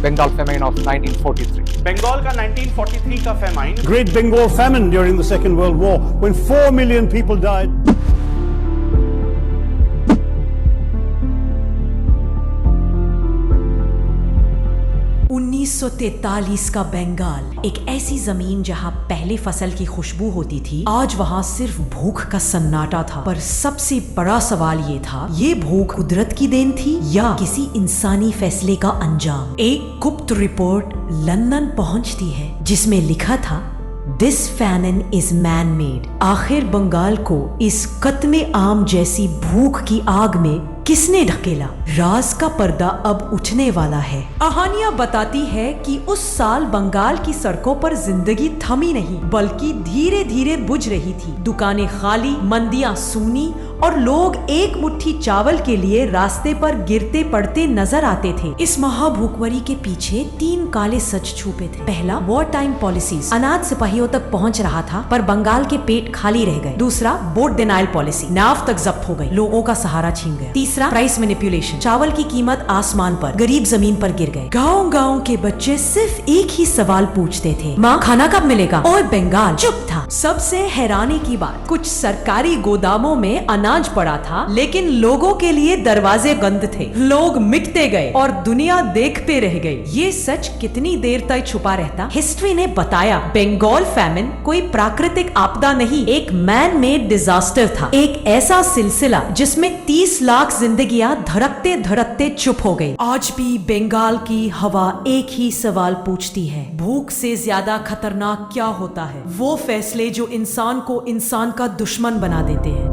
Bengal famine of 1943. Bengal का 1943 का famine, Great Bengal famine during the Second World War, when 4 million people died. (1943) का बंगाल, एक ऐसी जमीन जहां पहले फसल की खुशबू होती थी, आज वहां सिर्फ भूख का सन्नाटा था। पर सबसे बड़ा सवाल ये था, ये भूख कुदरत की देन थी या किसी इंसानी फैसले का अंजाम। एक गुप्त रिपोर्ट लंदन पहुंचती है जिसमें लिखा था, this famine is man made. आखिर बंगाल को इस कत्मे आम जैसी भूख की आग में किसने ढकेला? राज का पर्दा अब उठने वाला है। कहानियां बताती है कि उस साल बंगाल की सड़कों पर जिंदगी थमी नहीं, बल्कि धीरे धीरे बुझ रही थी। दुकानें खाली, मंडियां सूनी और लोग एक मुट्ठी चावल के लिए रास्ते पर गिरते पड़ते नजर आते थे। इस महाभूखमरी के पीछे 3 काले सच छुपे थे। पहला, वॉर टाइम पॉलिसीज। अनाज सिपाहियों तक पहुंच रहा था पर बंगाल के पेट खाली रह गए। दूसरा, बोट डिनाइल पॉलिसी। नाव तक जब्त हो गई, लोगों का सहारा छीन गया। तीसरा, प्राइस मैनिपुलेशन। चावल की कीमत आसमान पर, गरीब जमीन पर गिर गए। गाँव-गाँव के बच्चे सिर्फ एक ही सवाल पूछते थे, माँ खाना कब मिलेगा? और बंगाल चुप था। सबसे हैरानी की बात, कुछ सरकारी गोदामों में अनाज पड़ा था, लेकिन लोगों के लिए दरवाजे बंद थे। लोग मिटते गए और दुनिया देखते रह गई। ये सच कितनी देर तक छुपा रहता? हिस्ट्री ने बताया, बंगाल फैमिन कोई प्राकृतिक आपदा नहीं, एक मैन मेड डिजास्टर था। एक ऐसा सिलसिला जिसमें 30 लाख जिंदगियां धड़कते धड़कते चुप हो गई। आज भी बंगाल की हवा एक ही सवाल पूछती है, भूख से ज्यादा खतरनाक क्या होता है? वो फैसले जो इंसान को इंसान का दुश्मन बना देते हैं।